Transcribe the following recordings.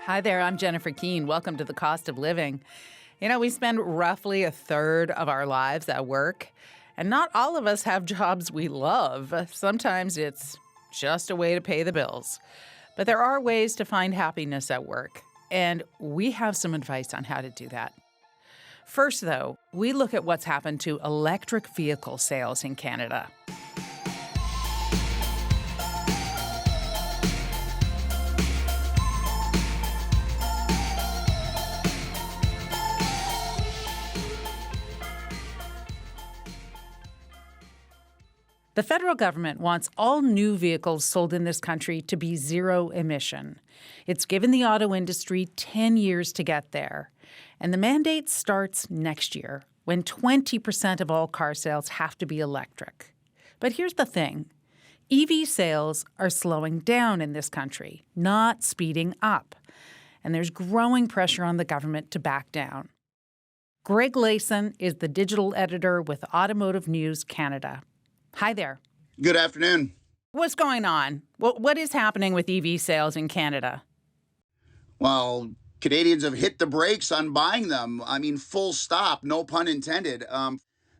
Hi there, I'm Jennifer Keene. Welcome to The Cost of Living. You know, we spend roughly a third of our lives at work, and not all of us have jobs we love. Sometimes it's just a way to pay the bills. But there are ways to find happiness at work, and we have some advice on how to do that. First, though, we look at what's happened to electric vehicle sales in Canada. The federal government wants all new vehicles sold in this country to be zero emission. It's given the auto industry 10 years to get there. And the mandate starts next year, when 20% of all car sales have to be electric. But here's the thing. EV sales are slowing down in this country, not speeding up. And there's growing pressure on the government to back down. Greg Layson is the digital editor with Automotive News Canada. Hi there. Good afternoon. What's going on? What is happening with EV sales in Canada? Well, Canadians have hit the brakes on buying them. I mean, full stop, no pun intended.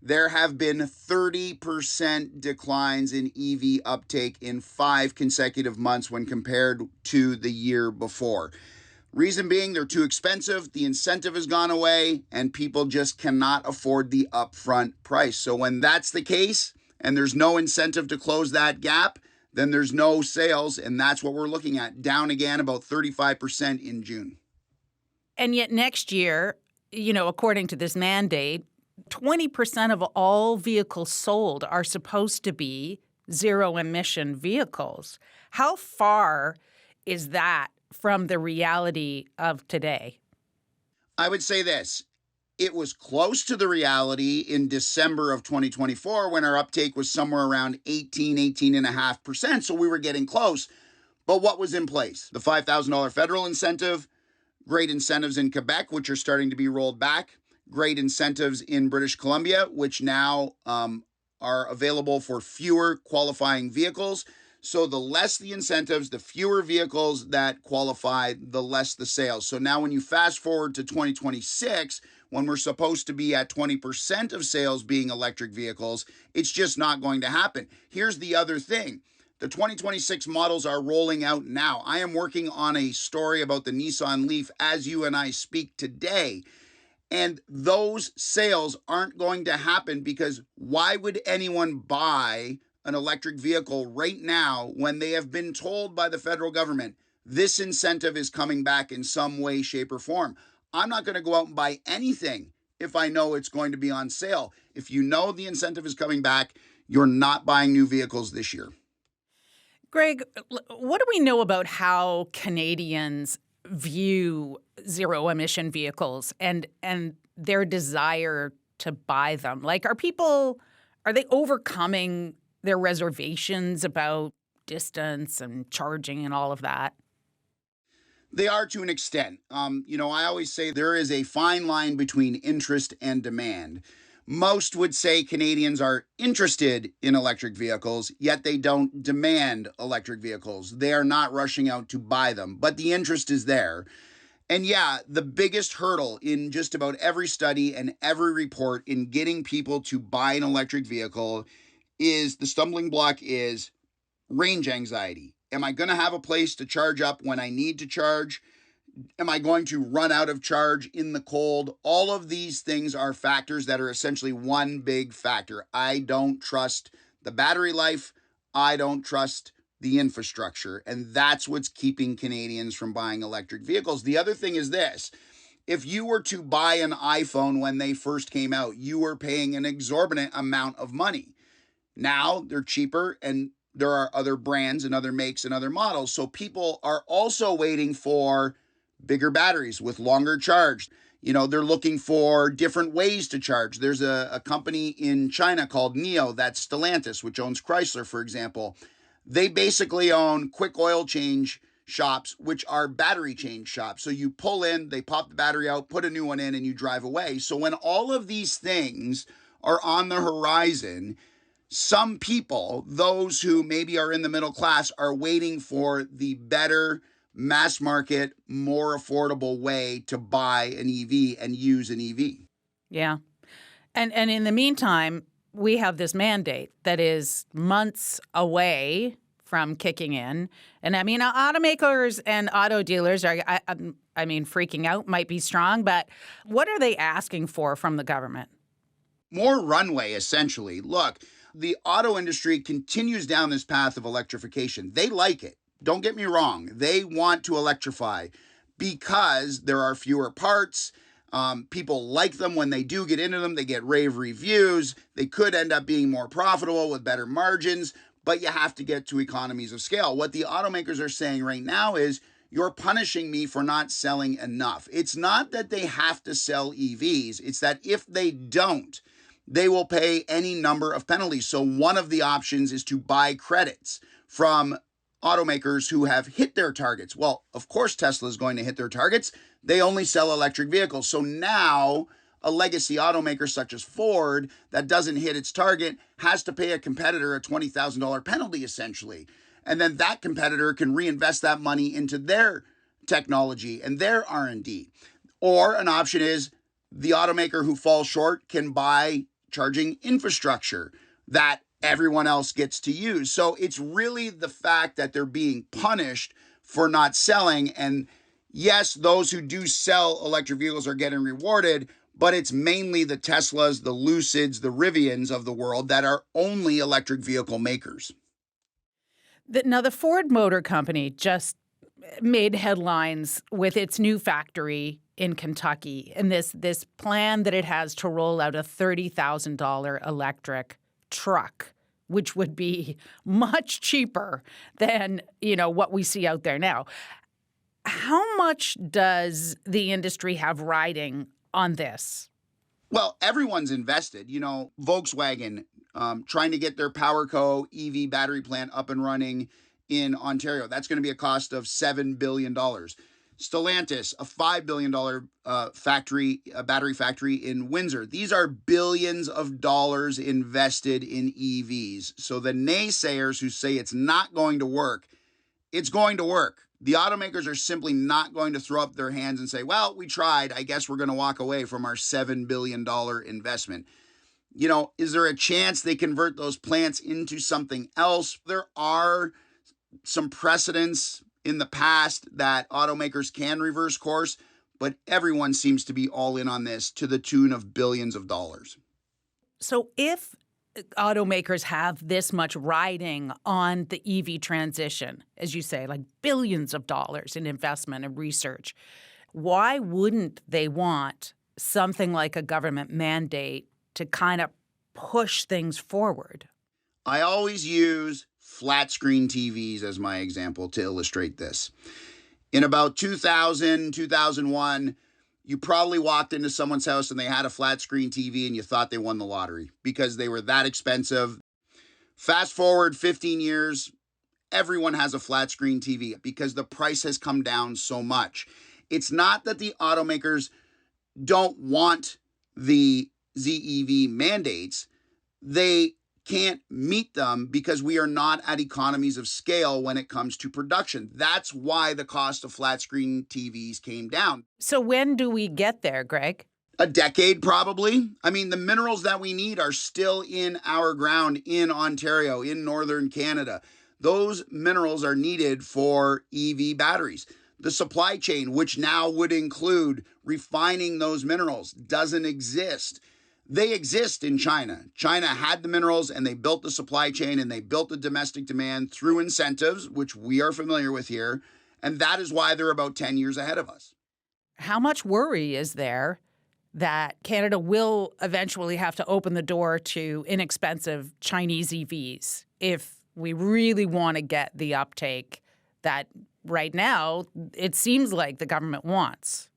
There have been 30% declines in EV uptake in 5 consecutive months when compared to the year before. Reason being, they're too expensive, the incentive has gone away, and people just cannot afford the upfront price. So when that's the case, and there's no incentive to close that gap, then there's no sales, and that's what we're looking at, down again about 35% in June. And yet next year, according to this mandate, 20% of all vehicles sold are supposed to be zero-emission vehicles. How far is that from the reality of today? I would say this. It was close to the reality in December of 2024 when our uptake was somewhere around 18.5%. So we were getting close. But what was in place? The $5,000 federal incentive, great incentives in Quebec, which are starting to be rolled back, great incentives in British Columbia, which now are available for fewer qualifying vehicles. So the less the incentives, the fewer vehicles that qualify, the less the sales. So now when you fast forward to 2026, when we're supposed to be at 20% of sales being electric vehicles, it's just not going to happen. Here's the other thing. The 2026 models are rolling out now. I am working on a story about the Nissan Leaf as you and I speak today. And those sales aren't going to happen because why would anyone buy an electric vehicle right now when they have been told by the federal government this incentive is coming back in some way, shape, or form? I'm not going to go out and buy anything if I know it's going to be on sale. If you know the incentive is coming back, you're not buying new vehicles this year. Greg, what do we know about how Canadians view zero-emission vehicles and their desire to buy them? Like, are they overcoming their reservations about distance and charging and all of that? They are to an extent. I always say there is a fine line between interest and demand. Most would say Canadians are interested in electric vehicles, yet they don't demand electric vehicles. They are not rushing out to buy them, but the interest is there. And yeah, the biggest hurdle in just about every study and every report in getting people to buy an electric vehicle is the stumbling block is range anxiety. Am I going to have a place to charge up when I need to charge? Am I going to run out of charge in the cold? All of these things are factors that are essentially one big factor. I don't trust the battery life. I don't trust the infrastructure. And that's what's keeping Canadians from buying electric vehicles. The other thing is this. If you were to buy an iPhone when they first came out, you were paying an exorbitant amount of money. Now they're cheaper and there are other brands and other makes and other models. So people are also waiting for bigger batteries with longer charge. They're looking for different ways to charge. There's a company in China called NIO, that's Stellantis, which owns Chrysler, for example. They basically own quick oil change shops, which are battery change shops. So you pull in, they pop the battery out, put a new one in, and you drive away. So when all of these things are on the horizon, some people, those who maybe are in the middle class, are waiting for the better, mass market, more affordable way to buy an EV and use an EV. Yeah. And in the meantime, we have this mandate that is months away from kicking in. And I mean, automakers and auto dealers are, freaking out might be strong, but what are they asking for from the government? More runway, essentially. Look, the auto industry continues down this path of electrification. They like it. Don't get me wrong. They want to electrify because there are fewer parts. People like them when they do get into them. They get rave reviews. They could end up being more profitable with better margins, but you have to get to economies of scale. What the automakers are saying right now is, you're punishing me for not selling enough. It's not that they have to sell EVs. It's that if they don't, they will pay any number of penalties. So one of the options is to buy credits from automakers who have hit their targets. Well, of course, Tesla is going to hit their targets. They only sell electric vehicles. So now a legacy automaker such as Ford that doesn't hit its target has to pay a competitor a $20,000 penalty, essentially. And then that competitor can reinvest that money into their technology and their R&D. Or an option is the automaker who falls short can buy charging infrastructure that everyone else gets to use. So it's really the fact that they're being punished for not selling. And yes, those who do sell electric vehicles are getting rewarded, but it's mainly the Teslas, the Lucids, the Rivians of the world that are only electric vehicle makers. Now, the Ford Motor Company just made headlines with its new factory in Kentucky and this plan that it has to roll out a $30,000 electric truck, which would be much cheaper than, what we see out there now. How much does the industry have riding on this? Well, everyone's invested. Volkswagen trying to get their PowerCo EV battery plant up and running in Ontario. That's going to be a cost of $7 billion. Stellantis, a $5 billion battery factory in Windsor. These are billions of dollars invested in EVs. So the naysayers who say it's not going to work, it's going to work. The automakers are simply not going to throw up their hands and say, well, we tried. I guess we're going to walk away from our $7 billion investment. Is there a chance they convert those plants into something else? There are some precedents in the past that automakers can reverse course, but everyone seems to be all in on this to the tune of billions of dollars. So if automakers have this much riding on the EV transition, as you say, like billions of dollars in investment and research, why wouldn't they want something like a government mandate to kind of push things forward? I always use flat screen TVs as my example to illustrate this. In about 2000, 2001, you probably walked into someone's house and they had a flat screen TV and you thought they won the lottery because they were that expensive. Fast forward 15 years, everyone has a flat screen TV because the price has come down so much. It's not that the automakers don't want the ZEV mandates. They can't meet them because we are not at economies of scale when it comes to production. That's why the cost of flat screen TVs came down. So when do we get there, Greg? A decade, probably. I mean, the minerals that we need are still in our ground in Ontario, in northern Canada. Those minerals are needed for EV batteries. The supply chain, which now would include refining those minerals, doesn't exist. They exist in China. China had the minerals and they built the supply chain and they built the domestic demand through incentives, which we are familiar with here. And that is why they're about 10 years ahead of us. How much worry is there that Canada will eventually have to open the door to inexpensive Chinese EVs if we really want to get the uptake that right now it seems like the government wants?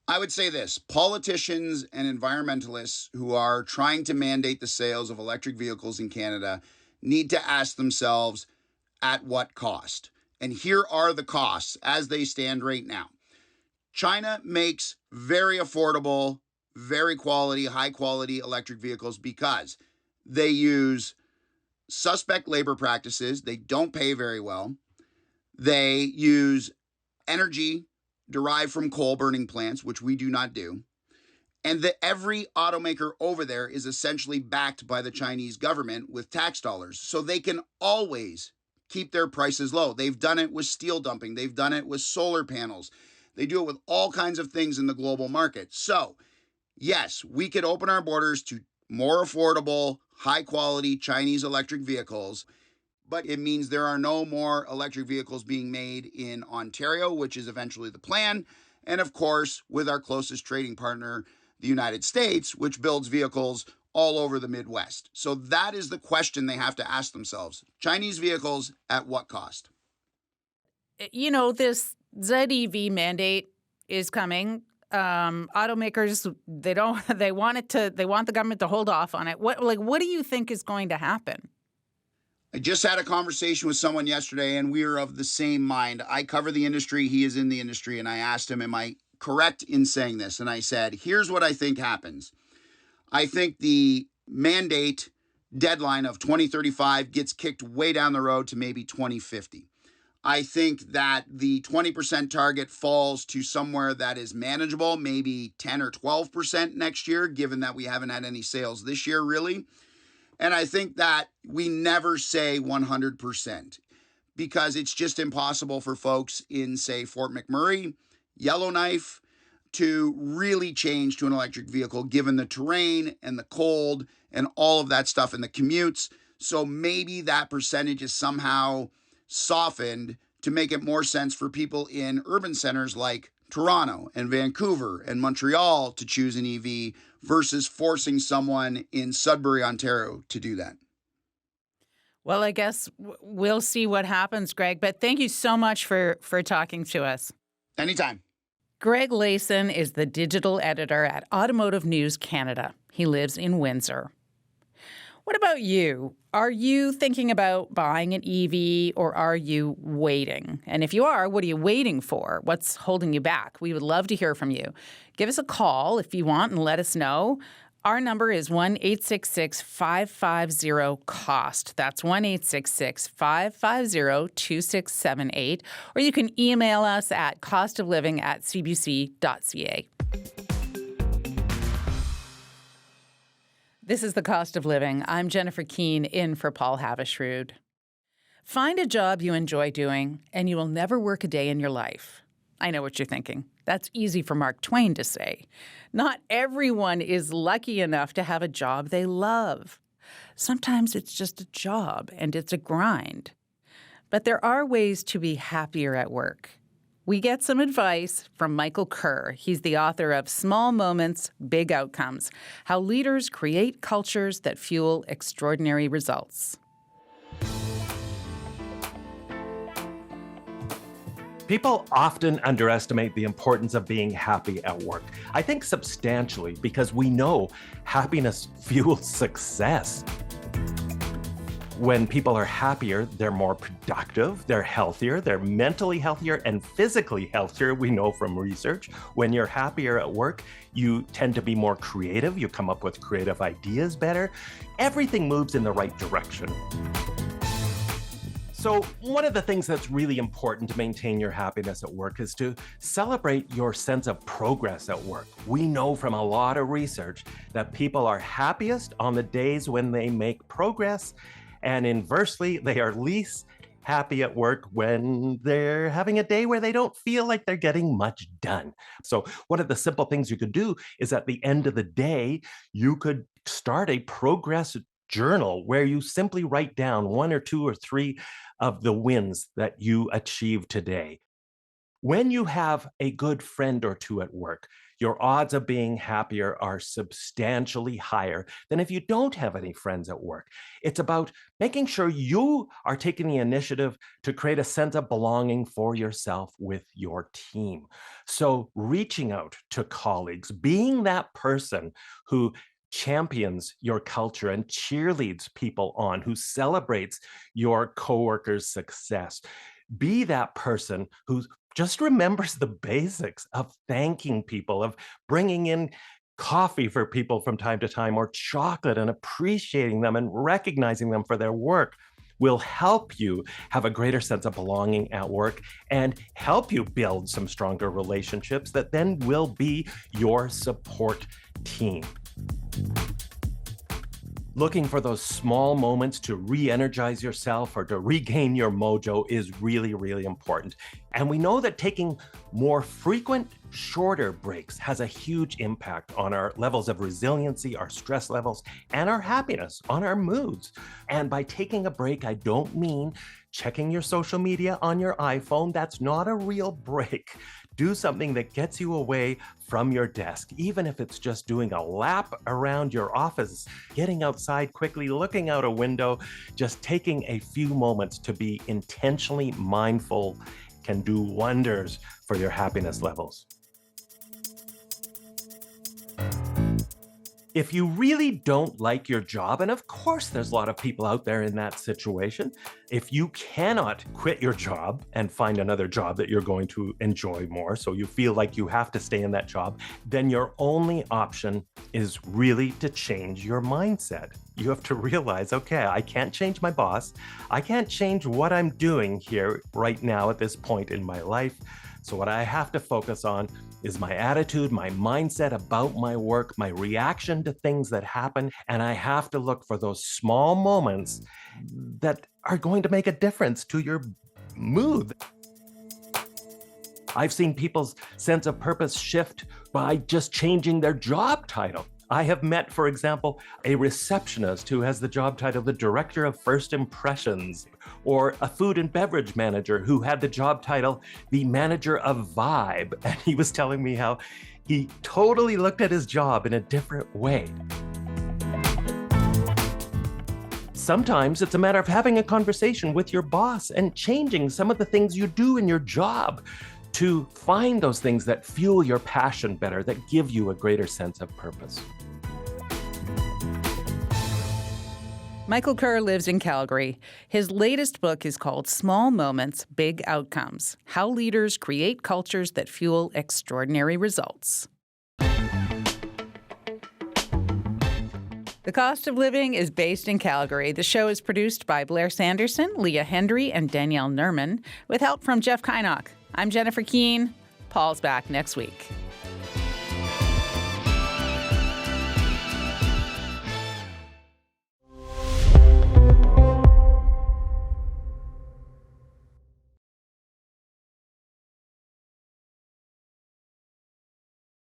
I would say this, politicians and environmentalists who are trying to mandate the sales of electric vehicles in Canada need to ask themselves, at what cost? And here are the costs as they stand right now. China makes very affordable, very quality, high quality electric vehicles because they use suspect labor practices. They don't pay very well. They use energy derived from coal burning plants, which we do not do, and that every automaker over there is essentially backed by the Chinese government with tax dollars. So they can always keep their prices low. They've done it with steel dumping. They've done it with solar panels. They do it with all kinds of things in the global market. So yes, we could open our borders to more affordable, high quality Chinese electric vehicles, but it means there are no more electric vehicles being made in Ontario, which is eventually the plan. And of course, with our closest trading partner, the United States, which builds vehicles all over the Midwest. So that is the question they have to ask themselves. Chinese vehicles at what cost? You know, this ZEV mandate is coming. Automakers, they want the government to hold off on it. What do you think is going to happen? I just had a conversation with someone yesterday, and we are of the same mind. I cover the industry. He is in the industry. And I asked him, am I correct in saying this? And I said, here's what I think happens. I think the mandate deadline of 2035 gets kicked way down the road to maybe 2050. I think that the 20% target falls to somewhere that is manageable, maybe 10 or 12% next year, given that we haven't had any sales this year, really. And I think that we never say 100% because it's just impossible for folks in, say, Fort McMurray, Yellowknife, to really change to an electric vehicle, given the terrain and the cold and all of that stuff and the commutes. So maybe that percentage is somehow softened to make it more sense for people in urban centers like Toronto and Vancouver and Montreal to choose an EV versus forcing someone in Sudbury, Ontario to do that. Well, I guess we'll see what happens, Greg. But thank you so much for talking to us. Anytime. Greg Layson is the digital editor at Automotive News Canada. He lives in Windsor. What about you? Are you thinking about buying an EV or are you waiting? And if you are, what are you waiting for? What's holding you back? We would love to hear from you. Give us a call if you want and let us know. Our number is 1-866-550-COST. That's 1-866-550-2678. Or you can email us at costofliving@cbc.ca. This is The Cost of Living. I'm Jennifer Keane, in for Paul Havishrood. Find a job you enjoy doing, and you will never work a day in your life. I know what you're thinking. That's easy for Mark Twain to say. Not everyone is lucky enough to have a job they love. Sometimes it's just a job, and it's a grind. But there are ways to be happier at work. We get some advice from Michael Kerr. He's the author of Small Moments, Big Outcomes: How Leaders Create Cultures That Fuel Extraordinary Results. People often underestimate the importance of being happy at work. I think substantially because we know happiness fuels success. When people are happier, they're more productive, they're healthier, they're mentally healthier and physically healthier, we know from research. When you're happier at work, you tend to be more creative, you come up with creative ideas better. Everything moves in the right direction. So one of the things that's really important to maintain your happiness at work is to celebrate your sense of progress at work. We know from a lot of research that people are happiest on the days when they make progress, and inversely, they are least happy at work when they're having a day where they don't feel like they're getting much done. So one of the simple things you could do is at the end of the day, you could start a progress journal where you simply write down 1 or 2 or 3 of the wins that you achieved today. When you have a good friend or two at work, your odds of being happier are substantially higher than if you don't have any friends at work. It's about making sure you are taking the initiative to create a sense of belonging for yourself with your team. So reaching out to colleagues, being that person who champions your culture and cheerleads people on, who celebrates your coworkers' success. Be that person who just remembers the basics of thanking people, of bringing in coffee for people from time to time, or chocolate, and appreciating them and recognizing them for their work. will help you have a greater sense of belonging at work and help you build some stronger relationships that then will be your support team. Looking for those small moments to re-energize yourself or to regain your mojo is really, really important. And we know that taking more frequent, shorter breaks has a huge impact on our levels of resiliency, our stress levels, and our happiness, on our moods. And by taking a break, I don't mean checking your social media on your iPhone. That's not a real break. Do something that gets you away from your desk, even if it's just doing a lap around your office, getting outside quickly, looking out a window, just taking a few moments to be intentionally mindful can do wonders for your happiness levels. If you really don't like your job, and of course there's a lot of people out there in that situation, if you cannot quit your job and find another job that you're going to enjoy more, so you feel like you have to stay in that job, then your only option is really to change your mindset. You have to realize, okay, I can't change my boss. I can't change what I'm doing here right now at this point in my life. So what I have to focus on is my attitude, my mindset about my work, my reaction to things that happen, and I have to look for those small moments that are going to make a difference to your mood. I've seen people's sense of purpose shift by just changing their job title. I have met, for example, a receptionist who has the job title the Director of First Impressions, or a food and beverage manager who had the job title the Manager of Vibe. And he was telling me how he totally looked at his job in a different way. Sometimes it's a matter of having a conversation with your boss and changing some of the things you do in your job to find those things that fuel your passion better, that give you a greater sense of purpose. Michael Kerr lives in Calgary. His latest book is called Small Moments, Big Outcomes: How Leaders Create Cultures That Fuel Extraordinary Results. The Cost of Living is based in Calgary. The show is produced by Blair Sanderson, Leah Hendry, and Danielle Nerman, with help from Jeff Kynock. I'm Jennifer Keane. Paul's back next week.